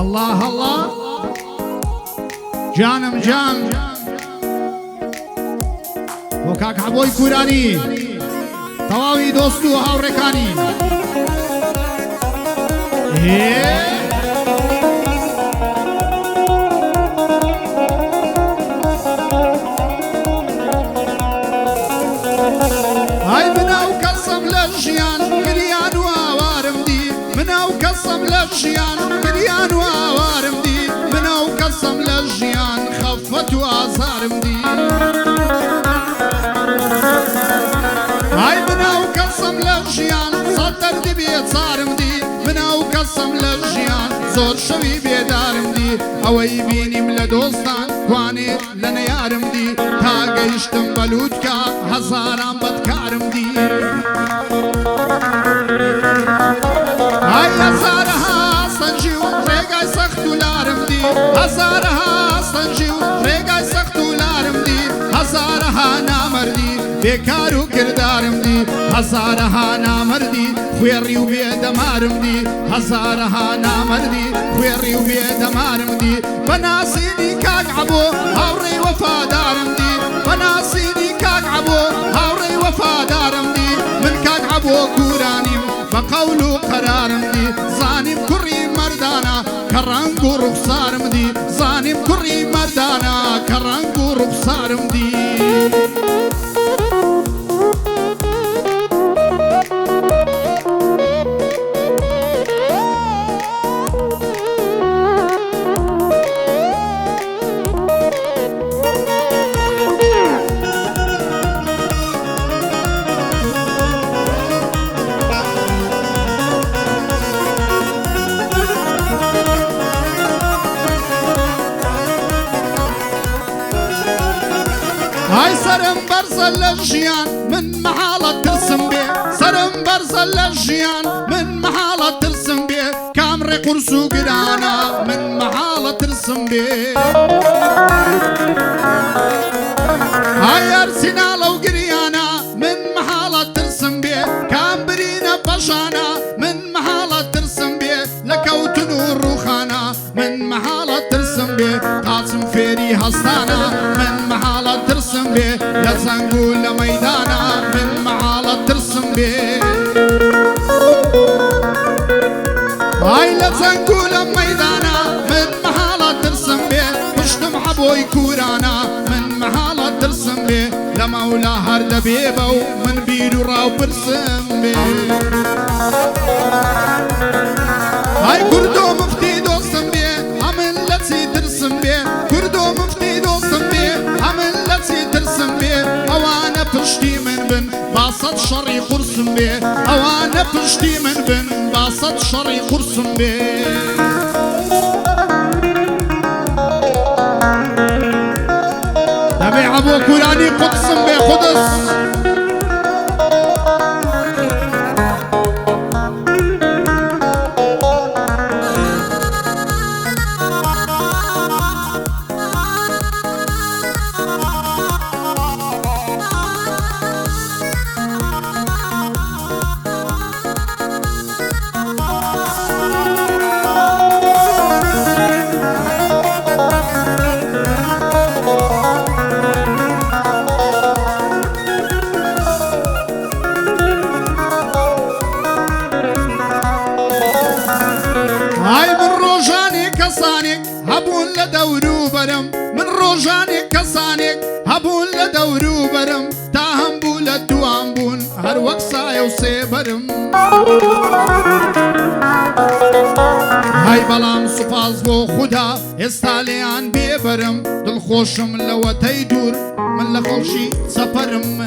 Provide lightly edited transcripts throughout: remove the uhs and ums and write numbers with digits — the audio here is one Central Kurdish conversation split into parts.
الله الله جانم جان وكاك عبوي كوراني تواوي دوستو هاوركاني هاي مناو قسم للجيان قريان ووارم دي مناو قسم للجيان قريان ووارم دي مناو قسم للجيان خفت وآثارم دي هاي مناو قسم للجيان صدر دي بيتصارم دي مناو قسم للجيان زور شوي بيدارم دي اوي بينيم لدوستان واني لنيارم دي تا قيشتم بلودكا هزاران بدكارم دي هاي هزارها سنجيو ريقاي سختو لارم دي هزارها سنجيو ريقاي سختو لارم دي هزارها نامردي بكارو كردارم دي هزارها نامردي خويري وبيدمارم دي هزارها نامردي خويري وبيدمارم دي بناسيني كاك عبو هاوري وفادارم دي بناسيني كاك عبو هاوري وفادارم دي من كاك عبو كورانيم بقولو قرارم دي زانيم كري مردانا كرانقو رخصارم دي زانيم كري مردانا كرانقو رخصارم دي هاي سرم برزل للجيان من محالة ترسم بيه سرم برزل للجيان من محالة ترسم بيه كامري قرصو قرانا من محالة ترسم بيه هاي ارسنا لو قريانا من محالة ترسم بيه كامبرينا بشانا من محالة ترسم بيه لكوت نور روخانا من محالة ترسم بيه قاسم فيري هستانا من محالة ترسم بيه لزنقول ميدانا من محالة ترسم بيه هاي لزنقول ميدانا من محالة ترسم بيه مشتم حبوي كورانا من محالة ترسم بيه لمولا هرد بيبو من بيدو راو برسم بيه هاي كردو مفتي دوستم بيه عمل لتسي ترسم بيه كردو مفتي دوستم بيه عمل لتسي ترسم بيه اوانا بشتي من بن باصت شري قرسم بيه اوانا بشتي من بن باصت شري قرسم بيه نبي ابو كوراني قدسم بيه قدس هبون لدورو برم من روجاني كسانك هبون لدورو برم تاهم بولا توامبون هر وقت سايو سيبرم هاي بلام سفاز بو خدا استاليان بيبرم دل خوشم لو تيدور من لخوشي سفرم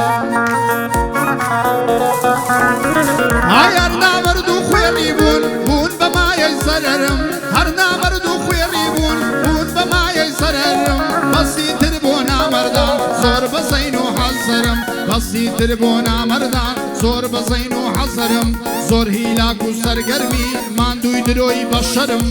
هاي هرنا مردو خويري بون بما يزررم هرنا مردو خويري بون بما يزررم بسي تربونا مردان زور بزينو حزرم بسي تربونا مردان زور بزينو حزرم زور هيلاكو سرگرمي ماندوي دروي بشرم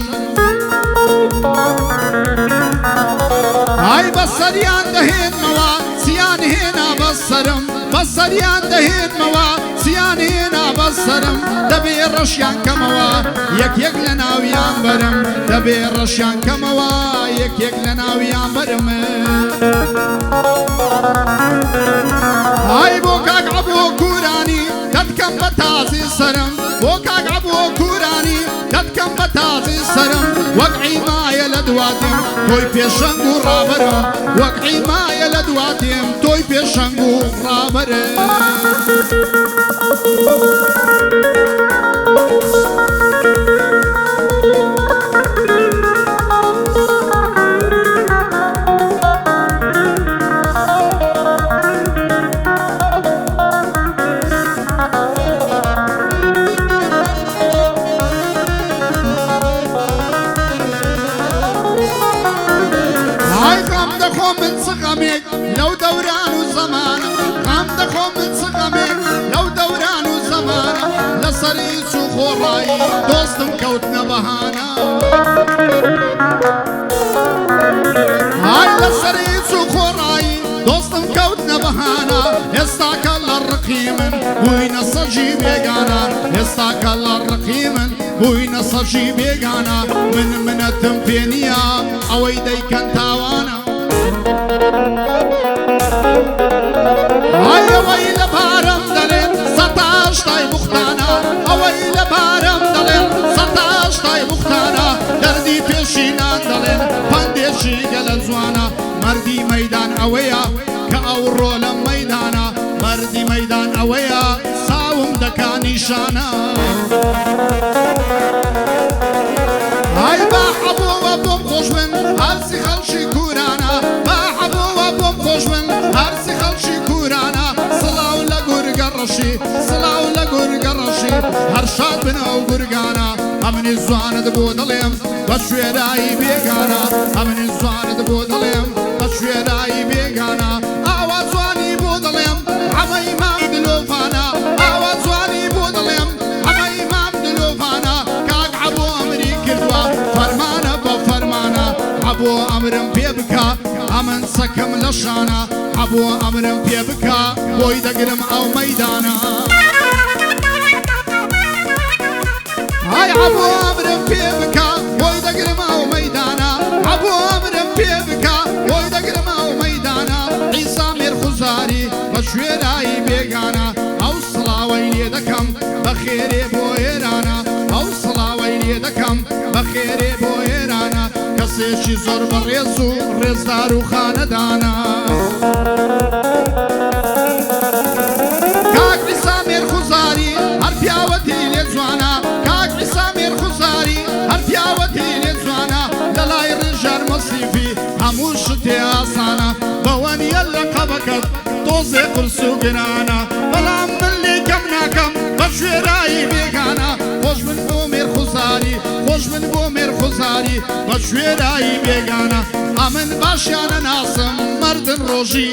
هاي بسريان دهين مواد سيان هنا بسرم بسر سەریان دەهێنمەوە سییانێنا بەسەرم دەبێ ڕەشیان کەمەوە یەک لە ناویان بەرم دەبێ ڕەشیان کەمەوە یەک لە ناویان بەرم ئای بۆ کاک عەبوو کوورانی دەتکەم بە تازی سەرم بۆ کاک عەبوو کوورانی دەتکەم بە تازی سەرم وەک عیمایە لە دواتیم تۆی پێشەنگ و ڕابەرم وەک عیمایە لە دواتیم تۆی پێشەنگ و ڕابەرم لو دوران وزمان غام دخوم من سقمك لو دوران وزمان لصريس وخوراي دوستم كوتنا بهانا هاي لصريس وخوراي دوستم كوتنا بهانا يستاك الله الرقيمن وين الصجي بيقانا يستاك الله الرقيمن وين الصجي بيقانا من التنفينيا او يدي كان تاوانا هاي ويل بارم دلين 16 تاي بختانا ويل بارم دلين 16 تاي بختانا دردي بيشينان دلين پندشي گل زوانا مردي ميدان اويا كاورو لميدانا مردي ميدان اويا ساوم دكا نشانا هاي باحبو وبوم خوشمن هالسي خلشي كورانا باحبو وبوم خوشمن هالسي خلشي كورانا صلاو لقرق الرشي صلاو لقرق الرشي هرشاد بن او قرقانا امن الزوان دبو دليم بشويراي بيقانا امن الزوان دبو دليم بشويراي بيقانا اوازواني بو دليم عمي امام دلوفانا اوازواني بو دليم عمي امام دلوفانا كاك عبو امري كردوا فرمانا بفرمانا عبو امرم بيبكا امن سكم لشانا عبو امرم بيبكا بوي دقرم او ميدانا هاي عبو امرم بيبكا بوي دقرم او ميدانا عبو امرم بيبكا بوي دقرم او ميدانا عيسى مير خزاري بشويراي بيقانا او صلاوي دكم بخيري بويرانا او صلاوي دكم بخيري بويرانا كسيشي زور بريزو رزدارو خاندانا كاك عيسى مير خزاري هربياوتي لزوانا كاك عيسى مير خزاري هربياوتي لزوانا للاي رجال مصيفي هموش تياسانا بوان يلا قبكت طوزي قرسو قنانا بلام من لي كمنا كم بشويراي بيقانا خوش من بومير خزاري خوش من بومير خزاري بشويراي بيقانا امن باشيانا ناسم مرد روجي